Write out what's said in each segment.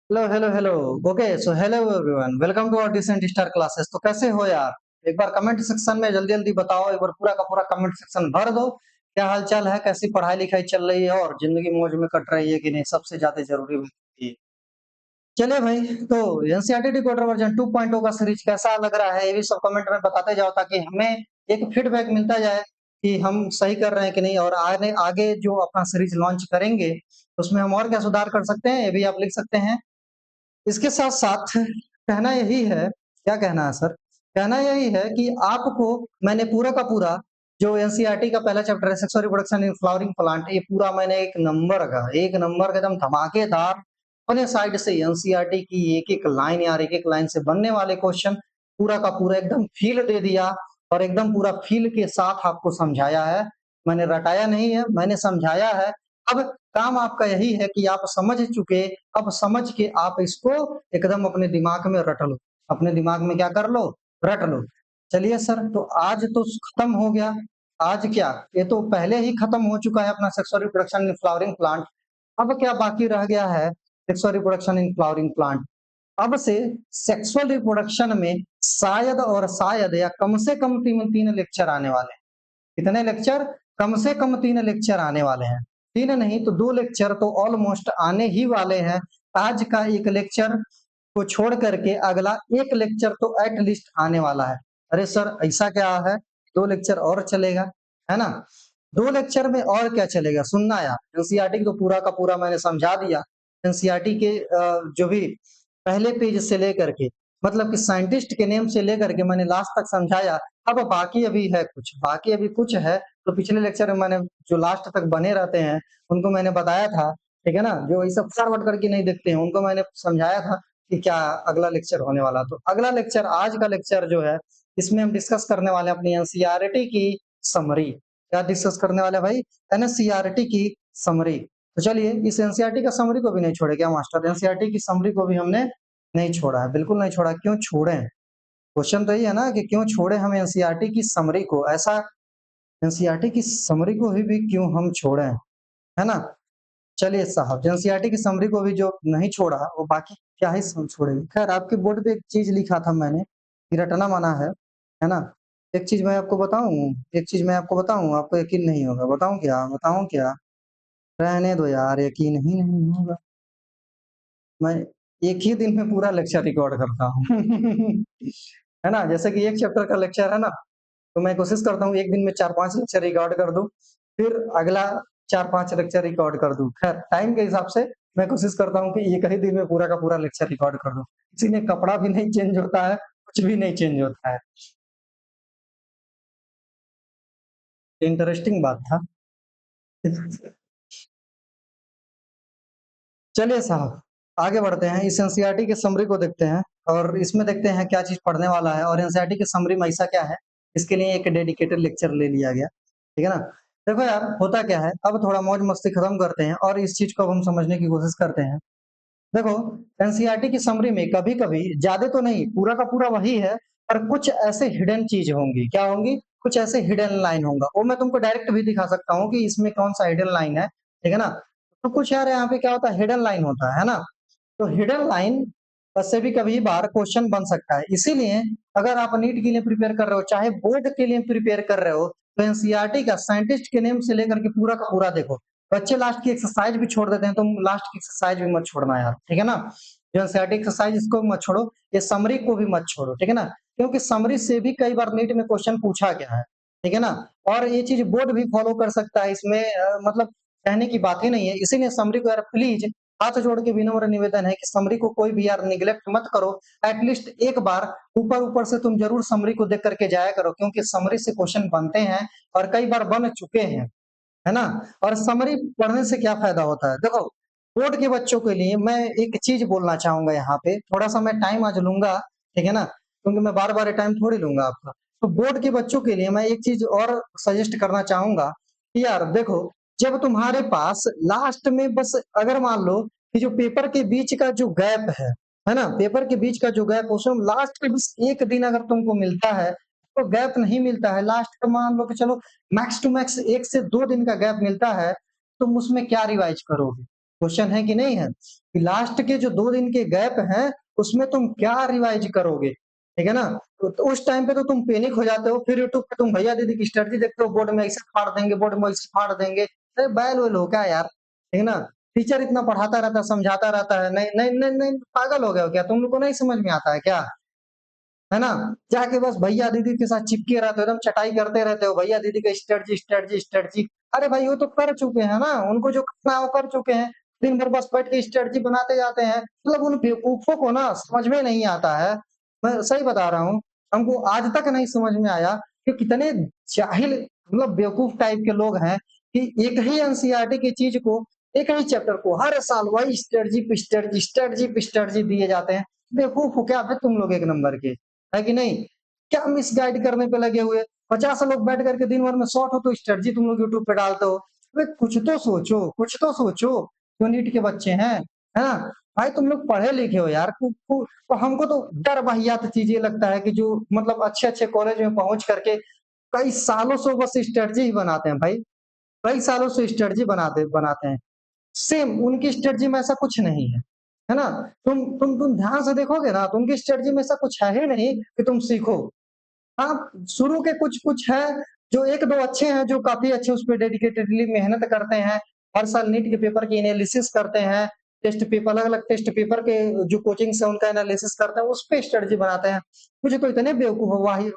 Hello hello hello. Okay so hello everyone, welcome to our decent star classes. तो कैसे हो यार? एक बार कमेंट सेक्शन में जल्दी जल्दी बताओ, एक बार पूरा का पूरा कमेंट सेक्शन भर दो। क्या हाल चाल है, कैसी पढ़ाई लिखाई चल रही है और जिंदगी मौज में कट रही है कि नहीं, सबसे ज्यादा जरूरी बात है। चलिए भाई, तो एनसीईआरटी डिकोडर वर्जन 2.0 का सीरीज कैसा लग रहा है ये भी सब कमेंट में बताते जाओ, ताकि हमें एक फीडबैक मिलता जाए कि हम सही कर रहे हैं कि नहीं, और आगे आगे जो अपना सीरीज लॉन्च करेंगे उसमें हम और क्या सुधार कर सकते हैं, ये भी आप लिख सकते हैं। इसके साथ-साथ कहना यही है, क्या कहना है सर? कहना यही है कि आपको मैंने पूरा का पूरा जो एनसीईआरटी का पहला चैप्टर है sexual reproduction in flowering plant, ये पूरा मैंने एक नंबर का एकदम धमाकेदार अपने साइड से एनसीईआरटी की एक-एक लाइन यार, एक-एक लाइन से बनने वाले क्वेश्चन पूरा का पूरा एकदम फ़ील दे दिया और एकदम पूरा फ़ील के साथ आपको समझाया है। मैंने रटाया नहीं है, मैंने समझाया है। अब काम आपका यही है कि आप समझ चुके, अब समझ के आप इसको एकदम अपने दिमाग में रट लो। अपने दिमाग में क्या कर लो? रट लो। चलिए सर, तो आज तो खत्म हो गया। आज क्या? ये तो पहले ही खत्म हो चुका है अपना sexual reproduction in flowering plant. अब क्या बाकी रह गया है? Sexual reproduction in flowering plant. अब से सेक्सुअल रिप्रोडक्शन में शायद और शायद या कम से कम 3 लेक्चर आने वाले हैं। कितने लेक्चर? कम से कम 3 लेक्चर आने वाले हैं। 3 नहीं तो 2 लेक्चर तो ऑलमोस्ट आने ही वाले हैं। आज का एक लेक्चर को छोड़ करके अगला एक लेक्चर तो एट लीस्ट आने वाला है। अरे सर, ऐसा क्या है? 2 लेक्चर और चलेगा, है ना? 2 लेक्चर में और क्या चलेगा? सुनना यार, एनसीईआरटी तो पूरा का पूरा मैंने समझा दिया। एनसीईआरटी के जो भी पहले पेज से लेकर के, मतलब कि साइंटिस्ट के नेम से लेकर के मैंने लास्ट तक समझाया। अब बाकी अभी है कुछ, बाकी अभी कुछ है, तो पिछले लेक्चर में मैंने जो लास्ट तक बने रहते हैं, उनको मैंने बताया था, ठीक है ना? जो ये सब फटाफट करके नहीं देखते हैं, उनको मैंने समझाया था कि क्या अगला लेक्चर होने वाला। तो अगला लेक्चर, आज का लेक्चर जो है, इसमें हम डिस्कस करने वाले हैं अपनी एनसीईआरटी की समरी। क्या डिस्कस करने वाले हैं भाई? एनसीईआरटी की समरी। तो चलिए, इस एनसीईआरटी का समरी को भी नहीं छोड़े क्या मास्टर? एनसीईआरटी की समरी को भी हमने नहीं छोड़ा है, बिल्कुल नहीं छोड़ा। क्यों छोड़ें? क्वेश्चन तो ये है ना कि क्यों छोड़े हम एनसीईआरटी की समरी को? ऐसा एनसीईआरटी की समरी को भी क्यों हम छोड़े, है ना? चलिए साहब, एनसीईआरटी की समरी को भी जो नहीं छोड़ा वो बाकी क्या ही छोड़ेगी। खैर, आपके बोर्ड पे एक चीज लिखा था मैंने कि रटना मना है ना? एक चीज मैं आपको बताऊं, एक चीज मैं आपको बताऊं, आपको यकीन नहीं होगा। बताऊं क्या? बताऊं क्या? रहने दो यार, यकीन ही नहीं होगा। मैं एक ही दिन में पूरा लेक्चर रिकॉर्ड करता हूँ। है ना? जैसे कि एक चैप्टर का लेक्चर है ना, तो मैं कोशिश करता हूँ एक दिन में 4-5 लेक्चर रिकॉर्ड कर दूँ, फिर अगला 4-5 लेक्चर रिकॉर्ड कर दूँ। खैर, टाइम के हिसाब से मैं कोशिश करता हूँ कि एक ही दिन में पूरा का पूरा लेक्चर रिकॉर्ड कर दूँ। इसी में कपड़ा भी नहीं चेंज होता है, कुछ भी नहीं चेंज होता है। इंटरेस्टिंग बात था। चलिए साहब, आगे बढ़ते हैं। इस एनसीईआरटी के समरी को देखते हैं और इसमें देखते हैं क्या चीज़ पढ़ने वाला है, और एनसीईआरटी की समरी में ऐसा क्या है, इसके लिए एक डेडिकेटेड लेक्चर ले लिया गया। ठीक है ना? देखो यार, होता क्या है, अब थोड़ा मौज-मस्ती खत्म करते हैं और इस चीज़ को अब हम समझने की कोशिश करते हैं। देखो, एनसीईआरटी की समरी में कभी-कभी, ज़्यादा तो नहीं, पूरा का पूरा वही है, पर कुछ ऐसे हिडन चीज़ होंगी। क्या होंगी? कुछ ऐसे हिडन लाइन होगा। वो मैं तुमको डायरेक्ट भी दिखा सकता हूँ कि इसमें कौन-सा हिडन लाइन है। ठीक है ना? तो कुछ यार यहाँ पे क्या होता है, हिडन लाइन होता है ना? तो हिडन लाइन से भी कभी बार क्वेश्चन बन सकता है। इसीलिए अगर आप नीट के लिए प्रिपेयर कर रहे हो, चाहे बोर्ड के लिए प्रिपेयर कर रहे हो, तो एनसीईआरटी का साइंटिस्ट के नेम से लेकर के पूरा का पूरा देखो। बच्चे लास्ट की एक्सरसाइज भी छोड़ देते हैं, तुम लास्ट की एक्सरसाइज भी मत छोड़ना यार, ठीक है ना? जो एनसीईआरटी एक्सरसाइज इसको मत छोड़ो, ये समरी को भी मत छोड़ो, ठीक है ना? क्योंकि समरी से भी कई बार नीट में क्वेश्चन पूछा गया है, ठीक है ना? और ये चीज बोर्ड भी फॉलो कर सकता है, इसमें मतलब कहने की बात ही नहीं है। इसीलिए समरी को यार प्लीज हाथ जोड़ के विनम्र निवेदन है कि समरी को कोई भी यार निग्लेक्ट मत करो। एटलीस्ट एक बार ऊपर ऊपर से तुम जरूर समरी को देख करके जाया करो, क्योंकि समरी से क्वेश्चन बनते हैं और कई बार बन चुके हैं, है ना? और समरी पढ़ने से क्या फायदा होता है? देखो, बोर्ड के बच्चों के लिए मैं एक चीज बोलना चाहूंगा यहाँ पे, थोड़ा सा मैं टाइम आज लूंगा, ठीक है ना? क्योंकि मैं बार बार टाइम थोड़ी लूंगा आपका। तो बोर्ड के बच्चों के लिए मैं एक चीज और सजेस्ट करना चाहूंगा कि यार देखो, जब तुम्हारे पास लास्ट में बस अगर मान लो कि जो पेपर के बीच का जो गैप है ना? पेपर के बीच का जो गैप, उसमें लास्ट में बस एक दिन अगर तुमको मिलता है, तो गैप नहीं मिलता है, लास्ट का मान लो कि चलो मैक्स टू मैक्स 1 से 2 दिन का गैप मिलता है, तुम उसमें क्या रिवाइज करोगे? क्वेश्चन है कि नहीं है कि लास्ट के जो 2 दिन के गैप हैं उसमें तुम क्या रिवाइज करोगे, ठीक है ना? तो उस टाइम पे तो तुम पैनिक हो जाते हो, फिर यूट्यूब पे तुम भैया दीदी की स्ट्रेटजी देखते हो, बोर्ड में ऐसे फाड़ देंगे, बोर्ड में ऐसे फाड़ देंगे। अरे बैल-वैल हो क्या यार, ठीक है ना? टीचर इतना पढ़ाता रहता है, समझाता रहता है, नहीं नहीं नहीं नहीं पागल हो गए हो क्या? तुम लोग को नहीं समझ में आता है क्या? है ना? जाके बस भैया दीदी के साथ चिपके रहते हो, एकदम चटाई करते रहते हो, भैया दीदी का स्ट्रेटजी स्ट्रेटजी स्ट्रेटजी। अरे भाई वो तो कर चुके हैं ना, उनको जो करना है वो कर चुके हैं। दिन भर बस बैठ के स्ट्रेटजी बनाते जाते हैं। मतलब उन बेवकूफों को ना समझ में नहीं आता है। मैं सही बता रहा हूँ, हमको आज तक नहीं समझ में आया कि कितने जाहिल मतलब बेवकूफ टाइप के लोग हैं कि एक ही एनसीईआरटी की चीज को, एक ही चैप्टर को हर साल वही स्ट्रेटजी पे स्ट्रेटजी स्ट्रेटजी पे स्ट्रेटजी दिए जाते हैं। बेवकूफ हो क्या बे तुम लोग एक नंबर के, है कि नहीं? क्या मिसगाइड करने पे लगे हुए, 50 लोग बैठ करके दिन भर में शॉर्ट हो तो स्ट्रेटजी तुम लोग यूट्यूब पे डालते हो। अबे कुछ तो सोचो, कुछ तो सोचो, जो नीट के बच्चे हैं, है ना? भाई तुम लोग पढ़े लिखे हो यार, तो हमको तो डर वाहियात चीज ये लगता है कि जो मतलब अच्छे अच्छे कॉलेज में पहुंच करके कई सालों से बस स्ट्रेटजी ही बनाते हैं भाई, कई सालों से स्ट्रेटजी बनाते बनाते हैं। सेम उनकी स्ट्रेटजी में ऐसा कुछ नहीं है ना? तुम ध्यान से देखोगे ना तो उनकी स्ट्रेटजी में ऐसा कुछ है ही नहीं कि तुम सीखो। हाँ, शुरू के कुछ-कुछ है, जो 1-2 अच्छे हैं, जो काफ़ी अच्छे उस पे डेडिकेटेडली मेहनत करते हैं। हर साल नीट के पेपर की एनालिसिस करते हैं, टेस्ट पेपर अलग-अलग टेस्ट पेपर के जो कोचिंग्स हैं, उनका एनालिसिस करते हैं, उस पे स्ट्रेटजी बनाते हैं। कुछ तो इतने बेवकूफ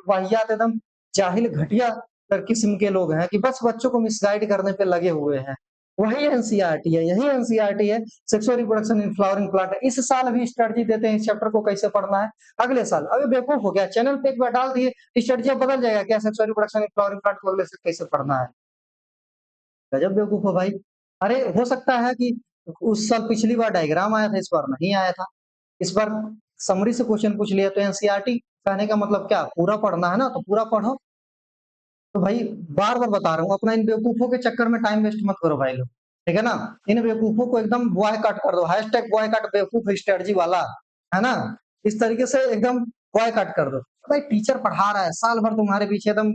वाहियात एकदम जाहिल घटिया किस्म के लोग हैं कि बस बच्चों को मिसगाइड करने पे लगे हुए हैं। वही एनसीईआरटी है, यही एनसीईआरटी है, sexual reproduction in flowering plant. इस साल भी स्ट्रेटजी देते हैं इस चैप्टर को कैसे पढ़ना है, अगले साल। अबे बेवकूफ हो गया, चैनल पे एक बार डाल दिए स्ट्रेटजी अब बदल जाएगा क्या? Sexual reproduction in flowering plant को अगले से कैसे पढ़ना है? गजब बेवकूफ हो भाई। अरे हो सकता है कि उस साल पिछली बार डायग्राम आया था, इस बार नहीं आया था। इस बार समरी से क्वेश्चन पूछ लिया तो एनसीईआरटी कहने का मतलब क्या, पूरा पढ़ना है ना तो पूरा पढ़ो। तो भाई बार-बार बता रहा हूँ, अपना इन बेवकूफों के चक्कर में टाइम वेस्ट मत करो भाई लोग, ठीक है ना? इन बेवकूफों को एकदम बॉयकॉट कर दो, हैशटैग बॉयकॉट बेवकूफ स्ट्रेटजी वाला, है ना? इस तरीके से एकदम बॉयकॉट कर दो। भाई टीचर पढ़ा रहा है, साल भर तुम्हारे पीछे एकदम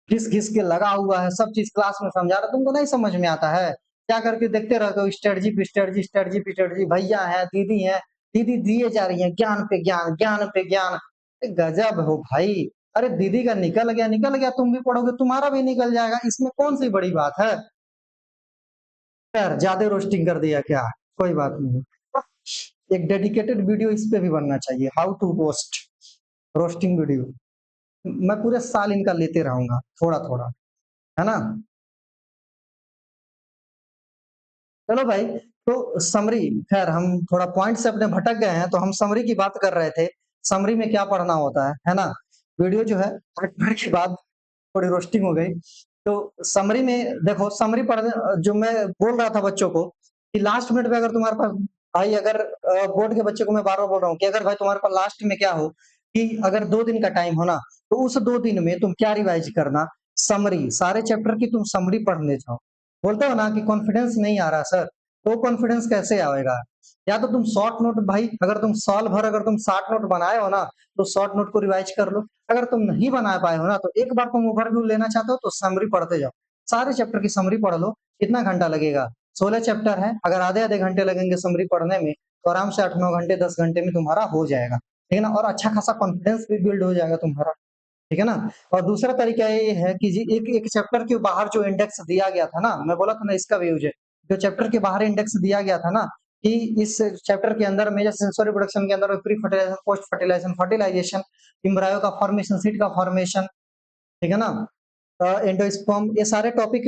घिस-घिस के लगा हुआ है, सब चीज़ क्लास में समझा रहा है, तुमको नहीं समझ में आता है? क्या करके देखते रहते हो स्ट्रेटजी पे स्ट्रेटजी, स्ट्रेटजी पे स्ट्रेटजी, भैया हैं, दीदी हैं, दीदी दिए जा रही हैं ज्ञान पे ज्ञान, ज्ञान पे ज्ञान। गजब हो भाई! अरे दीदी का निकल गया, तुम भी पढ़ोगे, तुम्हारा भी निकल जाएगा, इसमें कौन-सी बड़ी बात है? खैर ज़्यादा रोस्टिंग कर दिया क्या? कोई बात नहीं। एक डेडिकेटेड वीडियो इस पे भी बनना चाहिए, how to roast, roasting video. मैं पूरे साल इनका लेते रहूँगा, थोड़ा-थोड़ा, है ना? चलो भाई, तो समरी खैर हम थोड़ा पॉइंट से अपने भटक गए हैं, तो हम समरी की बात कर रहे थे। समरी में क्या पढ़ना होता है ना? वीडियो जो है कट के बाद थोड़ी रोस्टिंग हो गई। तो समरी में देखो समरी पढ़ने जो मैं बोल रहा था बच्चों को कि लास्ट मिनट में अगर तुम्हारे पास भाई अगर बोर्ड के बच्चे को मैं बार-बार बोल रहा हूँ कि अगर भाई तुम्हारे पास लास्ट में क्या हो कि अगर 2 दिन का टाइम हो ना, तो उस 2 दिन में तुम क्या रिवाइज़ करना, समरी सारे चैप्टर की तुम समरी पढ़ने जाओ। बोलते हो ना कि कॉन्फिडेंस नहीं आ रहा सर, तो कॉन्फिडेंस कैसे आएगा? या तो तुम शॉर्ट नोट भाई अगर तुम साल भर अगर तुम 60 नोट बनाए हो ना, तो शॉर्ट नोट को रिवाइज़ कर लो। अगर तुम नहीं बना पाए हो ना, तो एक बार तुम ओवरव्यू लेना चाहते हो तो समरी पढ़ते जाओ। सारे चैप्टर की समरी पढ़ लो, कितना घंटा लगेगा? 16 चैप्टर है, अगर आधे-आधे घंटे लगेंगे समरी पढ़ने में, तो आराम से 8-9 घंटे, 10 घंटे में तुम्हारा हो जाएगा, ठीक है ना? और अच्छा खासा कॉन्फिडेंस भी बिल्ड हो जाएगा तुम्हारा, ठीक है ना? और दूसरा तरीका ये है कि जी एक एक चैप्टर के बाहर जो इंडेक्स दिया गया था ना, मैं बोला था ना इसका भी यूज़ है। जो चैप्टर के बाहर इंडेक्स दिया गया था ना, कि इस चैप्टर के अंदर मेजर सेंसरी प्रोडक्शन के अंदर pre fertilization, post fertilization, fertilization, embryo का फॉर्मेशन, सीड का फॉर्मेशन, ठीक है ना? एंडोस्पर्म ये सारे टॉपिक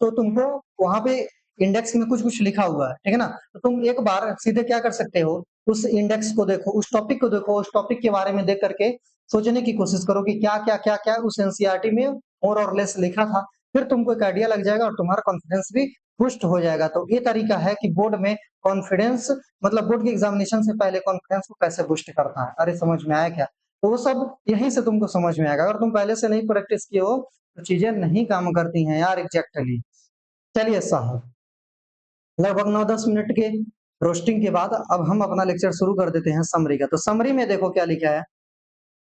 तो तुमको वहाँ पे इंडेक्स में कुछ-कुछ लिखा हुआ है, ठीक है ना? तो तुम एक बार सीधे क्या कर सकते हो, उस इंडेक्स को देखो, उस टॉपिक को देखो, उस टॉपिक के बारे में देख करके सोचने की कोशिश करो कि क्या-क्या, क्या-क्या उस एनसीईआरटी में मोर और लेस लिखा था। फिर तुमको एक आइडिया लग जाएगा और तुम्हारा कॉन्फिडेंस भी बूस्ट हो जाएगा। तो ये तरीका है कि बोर्ड में कॉन्फिडेंस मतलब बोर्ड के एग्जामिनेशन से पहले कॉन्फिडेंस को कैसे बूस्ट करना है। अरे समझ में आया क्या? तो वो सब यहीं से तुमको समझ में आएगा। अगर तुम पहले से नहीं प्रैक्टिस किए हो तो चीजें नहीं काम करती हैं यार एग्जैक्टली। चलिए साहब, लगभग 9-10 मिनट के रोस्टिंग के बाद अब हम अपना लेक्चर शुरू कर देते हैं समरी का। तो समरी में देखो क्या लिखा है।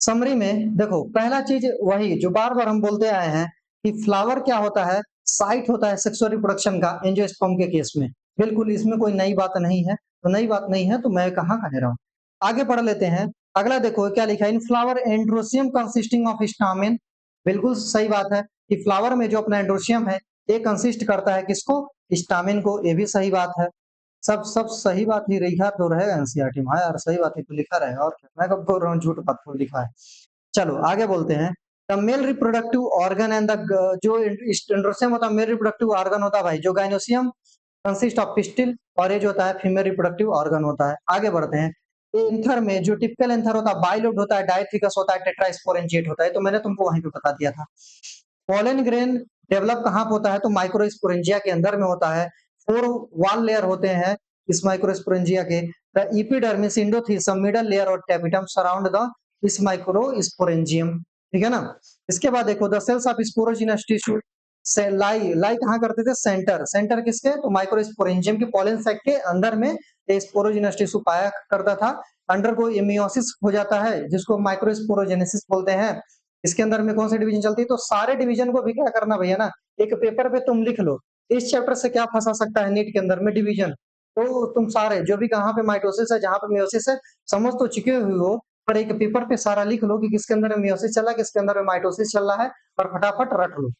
समरी में देखो पहला चीज वही जो बार-बार हम बोलते आए हैं कि फ्लावर क्या होता है, साइट होता है सेक्सुअल रिप्रोडक्शन का एंजियोस्पर्म के केस में। बिल्कुल इसमें कोई नई बात नहीं है, तो नई बात नहीं है तो मैं कहाँ कह रहा हूँ। आगे पढ़ लेते हैं, अगला देखो क्या लिखा है, in flower androecium consisting of stamen, बिल्कुल सही बात है कि फ्लावर में जो अपना एंड्रोसियम है, ये कंसिस्ट करता है किसको, स्टामेन को, ये भी सही बात है। सब सब सही बात ही लिखा तो रहेगा एनसीईआरटी में, हाँ यार सही बात ही तो लिखा रहेगा, और क्या मैं कब बोल रहा हूँ झूठ बात को लिखा है। चलो आगे बोलते हैं, the male reproductive organ and the जो एंड्रोसियम होता है मेल रिप्रोडक्टिव ऑर्गन होता है भाई, जो गाइनोसियम कंसिस्ट ऑफ पिस्टिल, और ये जो होता है फीमेल रिप्रोडक्टिव ऑर्गन होता है। आगे बढ़ते हैं, एंथर में जो टिपिकल एंथर होता है बाइलोड होता है, डायथिकस होता है, टेट्रास्पोरेंजिएट होता है, तो मैंने तुमको वहीं पे बता दिया था। पोलन ग्रेन डेवलप कहाँ पे होता है, तो माइक्रोस्पोरेंजिया के अंदर में होता है। 4 वॉल लेयर होते हैं इस माइक्रोस्पोरेंजिया के, the epidermis, endothecium, middle layer और टैपिटम सराउंड द इस माइक्रोस्पोरेंजियम, ठीक है ना। इसके बाद देखो the cells of sporogenous tissue से लाई लाई कहाँ करते थे, सेंटर, सेंटर किसके, तो माइक्रोस्पोरेंजियम के पॉलन सैक के अंदर में स्पोरोजिनस टिश्यू पाया करता था। अंडर को मियोसिस हो जाता है जिसको माइक्रोस्पोरोजेनेसिस बोलते हैं। इसके अंदर में कौन सी डिवीजन चलती है, तो सारे डिवीजन को भी क्या करना भैया ना, एक पेपर पे तुम लिख लो, इस चैप्टर से क्या फंसा सकता है नीट के अंदर में, डिवीजन। तो तुम सारे जो भी कहाँ पे माइटोसिस है जहां पे मियोसिस है समझ तो चुके हुए हो, पर एक पेपर पे सारा लिख लो कि किसके अंदर में मियोसिस चल रहा है, किसके अंदर में माइटोसिस चल रहा है, और फटाफट रट लो।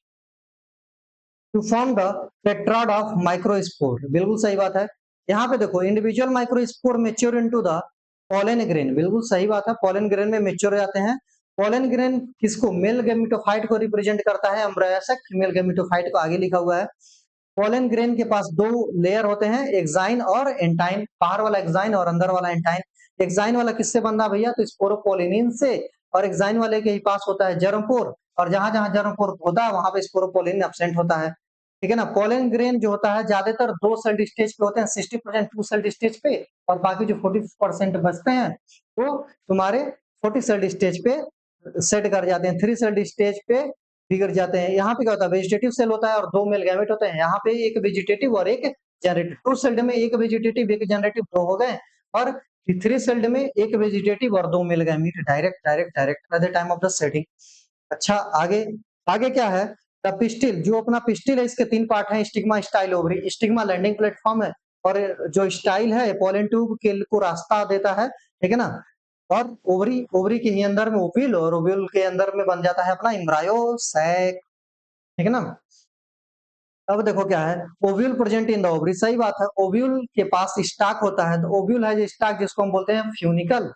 To form the tetrad of microspore, बिल्कुल सही बात है। यहाँ पे देखो individual microspore mature into the pollen grain, बिल्कुल सही बात है, पोलन ग्रेन में मेच्योर हो जाते हैं। पोलन ग्रेन किसको, मेल गैमेटोफाइट को रिप्रेजेंट करता है, एम्ब्रायोसेक फीमेल गैमेटोफाइट को आगे लिखा हुआ है। पोलन ग्रेन के पास 2 लेयर होते हैं, एक्साइन और एंटाइन, बाहर वाला एक्साइन और अंदर वाला एंटाइन। एक्साइन वाला किससे बंधा भैया, तो स्पोरोपोलिनिन से, और एक्साइन वाले के ही पास होता है जर्मपोर, और जहां जहां जर्मपोर होता है वहां पे स्पोरोपोलिन एब्सेंट होता है, ठीक है ना। पोलन ग्रेन जो होता है ज्यादातर 2 सेल्ड स्टेज पे होते हैं, 60% 2 सेल्ड स्टेज पे, और बाकी जो 40% बचते हैं वो तुम्हारे 40 सेल्ड स्टेज पे सेट कर जाते हैं, 3 सेल्ड स्टेज पे बिगड़ जाते हैं। यहाँ पे क्या होता है, वेजिटेटिव सेल होता है और 2 मेल गैमेट होते हैं, यहाँ पे एक वेजिटेटिव और एक जनरेटिव, 2 सेल्ड में एक वेजिटेटिव एक जनरेटिव 2 हो गए, और 3 सेल्ड में एक वेजिटेटिव और 2 male gamete, direct direct direct at the time of the setting. अच्छा आगे, आगे क्या है, द पिस्टिल, जो अपना पिस्टिल है इसके 3 पार्ट हैं, stigma, style, ovary. Stigma landing platform है, और जो स्टाइल है पोलन ट्यूब के को रास्ता देता है, ठीक है ना। और ओवरी, ओवरी के ही अंदर में ओव्यूल, और ओव्यूल के अंदर में बन जाता है अपना एम्ब्रायो सैक, ठीक है ना। अब देखो क्या है, ovule present in the ovary, सही बात है, ओव्यूल के पास स्टाक होता है, तो ओव्यूल है जो स्टाक जिसको हम बोलते हैं फ्यूनिकल,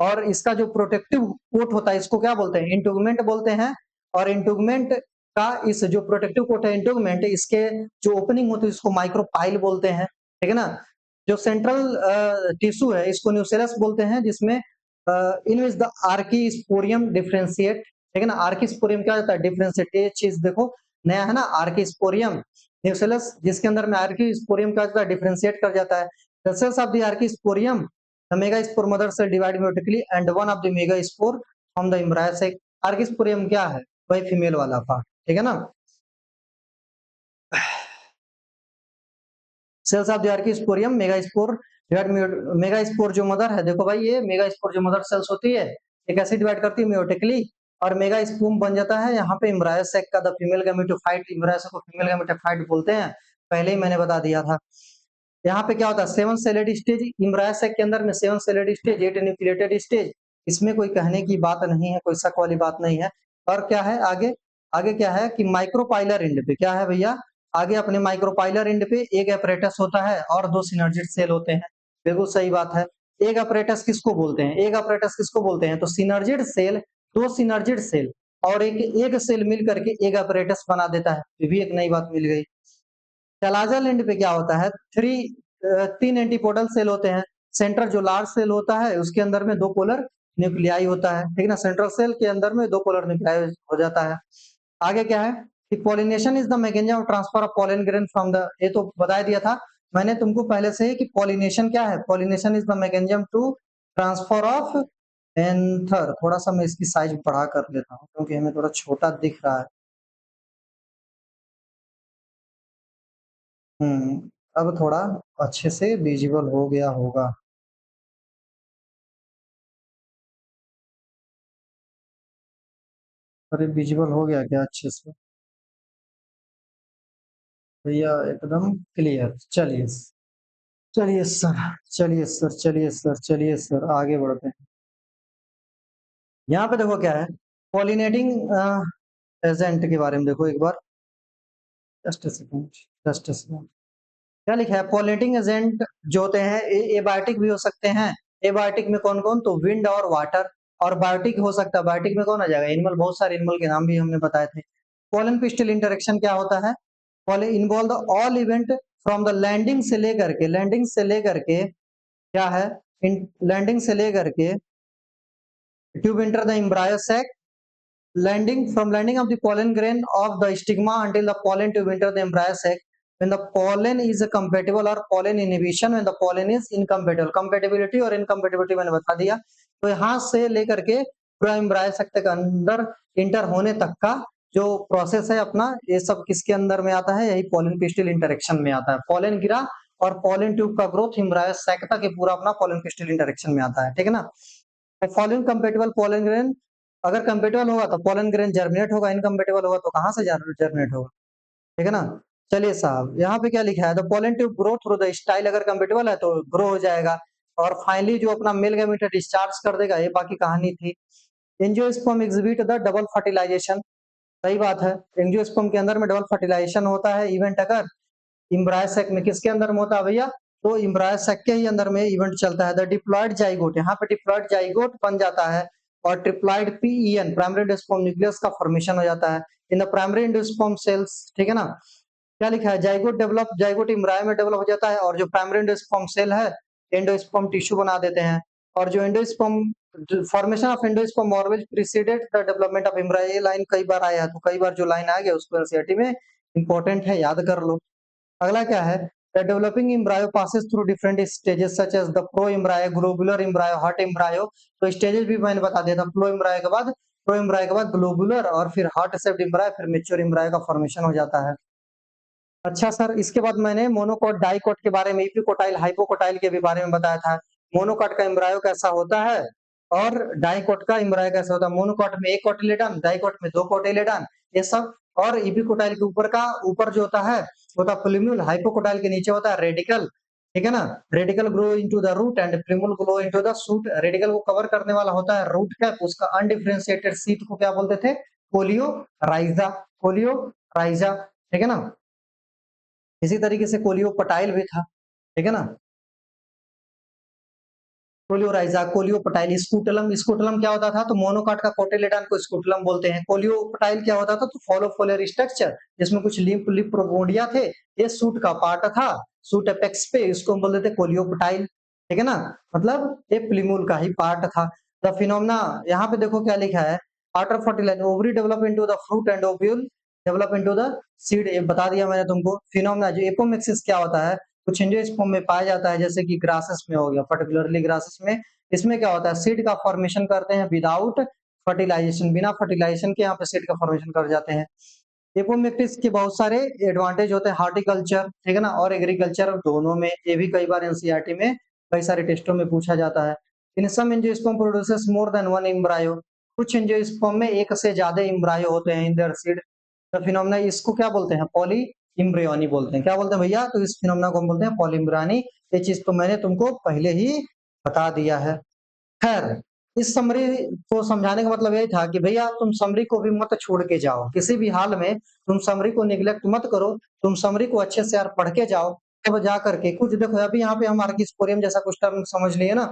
और इसका जो प्रोटेक्टिव कोट होता है इसको क्या बोलते हैं, इंटुगमेंट बोलते हैं। और इंटुगमेंट का इस जो प्रोटेक्टिव कोट है इंटुगमेंट, इसके जो ओपनिंग होती है इसको माइक्रोपाइल बोलते हैं, ठीक है ना। जो सेंट्रल टिश्यू है इसको न्यूसेलस बोलते हैं, जिसमें इन विच द आर्कीस्पोरियम डिफरेंशिएट, ठीक है ना। आर्कीस्पोरियम क्या होता है, डिफरेंशिएट, ये चीज देखो नया है ना, आर्कीस्पोरियम न्यूसेलस, जिसके अंदर में आर्कीस्पोरियम क्या होता है, डिफरेंशिएट कर जाता है। The cells of the archesporium, the megaspore mother cell divide meiotically and one of the megaspore from the embryo sac. Archesporium क्या है, वही फीमेल वाला पार्ट, ठीक है ना। Cells of the archesporium megaspore divide, megaspore जो मदर है, देखो भाई ये मेगास्पोर जो मदर सेल्स होती है ये कैसे डिवाइड करती है, म्योटिकली, और मेगास्पूम बन जाता है यहाँ पे एम्ब्रायो सेक का, द फीमेल गैमेटोफाइट, एम्ब्रायो सेक को फीमेल गैमेटोफाइट बोलते हैं, पहले ही मैंने बता दिया था। यहाँ पे क्या होता है, 7 सेलेड स्टेज, एम्ब्रायो सेक के अंदर में 7 सेलेड स्टेज, 8 न्यूक्लिएटेड स्टेज, इसमें कोई कहने की बात नहीं है, कोई शक वाली बात नहीं है। और क्या है आगे, आगे क्या है कि माइक्रोपाइलर एंड पे क्या है भैया, आगे अपने माइक्रोपाइलर एंड पे एक apparatus होता है और 2 सिनर्जिड सेल होते हैं, बिल्कुल सही बात है। एक apparatus किसको बोलते हैं, एक apparatus किसको बोलते हैं, तो सिनर्जिड सेल, 2 सिनर्जिड सेल और एक एक सेल मिल करके एक apparatus बना देता है, ये भी एक नई बात मिल गई। टेलाजल एंड पे क्या होता है, 3 एंटीपोडल सेल होते हैं, सेंटर जो लार्ज सेल होता है उसके अंदर में 2 पोलर न्यूक्लियाई होता है, ठीक है ना, सेंट्रल सेल के अंदर में 2 पोलर न्यूक्लियाई हो जाता है। आगे क्या है कि pollination is the mechanism of transfer of pollen grain from the, ये तो बता दिया था मैंने तुमको पहले से ही कि पॉलिनेशन क्या है, pollination is the mechanism to transfer of anther. थोड़ा सा मैं इसकी साइज बढ़ा कर लेता हूँ क्योंकि हमें थोड़ा छोटा दिख रहा है। अब थोड़ा अच्छे से विजिबल हो गया होगा। अरे विजिबल हो गया क्या अच्छे से भैया, एकदम क्लियर, चलिए। चलिए सर, चलिए सर, चलिए सर, चलिए सर, आगे बढ़ते हैं। यहाँ पे देखो क्या है, पॉलिनेटिंग एजेंट के बारे में देखो एक बार। Just a second, just a second. क्या लिखा है? पॉलिनेटिंग एजेंट जो होते हैं एबायोटिक भी हो सकते हैं। एबायोटिक में कौन कौन? तो विंड और वाटर। और बायोटिक हो सकता है। बायोटिक में कौन आ जाएगा? एनिमल। बहुत सारे एनिमल के नाम भी हमने बताए थे। पोलन पिस्टल इंटरेक्शन क्या होता है? Involve the all event from the landing से लेकर के क्या है, लैंडिंग से लेकर के tube enter the embryo sac, landing of the pollen grain of the stigma until the pollen tube enter the embryo sac. When the pollen is compatible or pollen inhibition, when the pollen is incompatible, compatibility और incompatibility मैंने बता दिया। तो यहाँ से लेकर के पूरा एम्ब्रायो सैक तक अंदर इंटर होने तक का जो प्रोसेस है अपना, ये सब किसके अंदर में आता है? यही पोलन पिस्टिल इंटरेक्शन में आता है। पोलन गिरा और पोलन ट्यूब का ग्रोथ एम्ब्रायो सैक तक ये पूरा अपना पोलन पिस्टिल इंटरेक्शन में आता है। ठीक है ना? फॉलोइंग कंपेटेबल पोलन ग्रेन, अगर कंपेटेबल होगा तो पोलन ग्रेन जर्मिनेट होगा, इनकम्पेटेबल होगा तो कहां से जर्मिनेट होगा? ठीक है ना? चलिए साहब, यहाँ पे क्या लिखा है? The pollen tube grow through the style, अगर कंपेटेबल है तो ग्रो हो जाएगा और फाइनली जो अपना मेल गैमेट डिस्चार्ज कर देगा। ये बाकी कहानी थी। Angiosperm exhibit the double fertilization, सही बात है। एंजियोस्पर्म के अंदर में डबल फर्टिलाइजेशन होता है। इवेंट अगर इम्ब्रायो सैक में, किसके अंदर में होता है भैया? तो इम्ब्रायो सैक के ही अंदर में इवेंट चलता है। द डिप्लॉयड जाइगोट, यहाँ पे डिप्लॉयड जाइगोट बन जाता है और triploid PEN primary endosperm nucleus का फॉर्मेशन हो जाता है in the primary endosperm sales. ठीक है ना? क्या लिखा है? जाइगोट इम्ब्रायो में डेवलप हो जाता है और जो प्राइमरी एंडोस्पर्म सेल है एंडोस्पर्म टिश्यू बना देते हैं। और जो एंडोस्पर्म फॉर्मेशन ऑफ एंडोस्पर्म ऑर्गेज preceded the development of embryo, ये लाइन कई बार आया है तो कई बार जो लाइन आ गया उसको एनसीईआरटी में इंपॉर्टेंट है, याद कर लो। अगला क्या है? The developing embryo passes through different stages such as the pro embryo, globular embryo, heart embryo. तो स्टेजेस भी मैंने बता दिया था। प्रो एम्ब्रायो के बाद ग्लोबुलर और फिर हॉट शेप्ड एम्ब्रायो, फिर मैच्योर एम्ब्रायो का फॉर्मेशन हो जाता है। अच्छा सर, इसके बाद मैंने मोनोकॉट डाइकॉट के बारे में, इपिकोटाइल हाइपोकोटाइल के भी बारे में बताया था। मोनोकॉट का एम्ब्रायो कैसा होता है और डाइकॉट का एम्ब्रायो कैसा होता है। मोनोकॉट में एक कोटिलेडन, डाइकॉट में दो कोटिलेडन, ये सब। और इपिकोटाइल के ऊपर जो होता है होता है प्लूम्यूल, हाइपोकोटाइल के नीचे होता है रेडिकल। ठीक है ना? Radicle grow into the root and plumule grow into the shoot. Radicle को कवर करने वाला होता है रूट कैप, उसका अनडिफरेंशिएटेड सीट को क्या बोलते थे? कोलियो राइजा, कोलियो राइजा। ठीक है ना? इसी तरीके से कोलियोपटाइल भी था। ठीक है ना? कोलियोराइजा, कोलियोपटाइल, स्कूटलम क्या होता था? तो मोनोकाट का कोटिलेडन को स्कूटलम बोलते हैं। कोलियोपटाइल क्या होता था? तो फॉलोफोलियर स्ट्रक्चर जिसमें कुछ लिप लिप प्रोपोडिया थे, ये सूट का पार्ट था। सूट एपेक्स पे इसको हम बोलते थे कोलियोपटाइल। ठीक है ना? मतलब ये प्लीमूल का ही पार्ट था। द फिनोमेना, यहाँ पे देखो क्या लिखा है? After fertilize ovary develop into the fruit and ovule develop into the seed, ये बता दिया मैंने तुमको। फिनोमेना जो एपोमिक्सिस क्या होता है? कुछ एंजियोस्पर्म में पाया जाता है, जैसे कि ग्रासेस में हो गया, पर्टिकुलरली ग्रासेस में। इसमें क्या होता है? सीड का फॉर्मेशन करते हैं विदाउट फर्टिलाइजेशन, बिना फर्टिलाइजेशन के यहाँ पे सीड का फॉर्मेशन कर जाते हैं। एपोमिक्टिस के बहुत सारे एडवांटेज होते हैं, हार्टिकल्चर, ठीक है ना, और एग्रीकल्चर दोनों में। ये भी कई बार एनसीईआरटी में कई सारे टेस्टों में पूछा जाता है। In some angiosperm produces more than one embryo, कुछ एंजियोस्पर्म में एक से ज्यादा एम्ब्रायो होते हैं इन देयर सीड। तो फिनोमेना, इसको क्या बोलते हैं? पॉली इम्ब्रियोनी बोलते हैं। क्या बोलते हैं भैया? तो इस फिनोमेना को हम बोलते हैं पॉली इम्ब्रियोनी। ये चीज तो मैंने तुमको पहले ही बता दिया है। खैर, इस समरी को समझाने का मतलब यही था कि भैया तुम समरी को भी मत छोड़ के जाओ, किसी भी हाल में तुम समरी को निग्लेक्ट मत करो। तुम समरी को अच्छे से यार पढ़ के जाओ, तब जा करके कुछ देखो। अभी यहाँ पे हम आर्किस्पोरियम जैसा कुछ टर्म समझ लिए ना,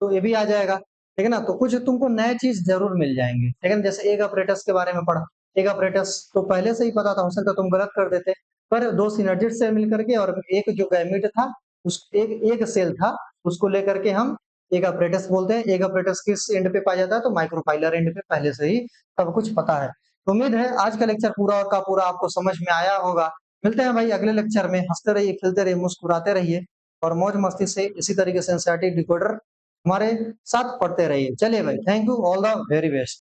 तो ये भी आ जाएगा। ठीक है ना? तो कुछ तुमको नए चीज जरूर मिल जाएंगे। ठीक है ना? जैसे एग अपरेटस के बारे में पढ़ा। एग अपरेटस तो पहले से ही पता था, हो सकता तुम गलत कर देते, पर दो सिनर्जिड से मिल करके और एक जो गैमीट था, उस एक सेल था, उसको लेकर के हम एक अपरेटस बोलते हैं। एक अपरेटस किस एंड पे पाया जाता है? तो माइक्रोफाइलर एंड पे पहले से ही सब कुछ पता है। तो उम्मीद है आज का लेक्चर पूरा और का पूरा आपको समझ में आया होगा। मिलते हैं भाई अगले लेक्चर में। हंसते रहिए, खेलते रहिए, मुस्कुराते रहिए और मौज मस्ती से इसी तरीके से एनसीईआरटी डिकोडर हमारे साथ पढ़ते रहिए। चलिए भाई, thank you, all the very best.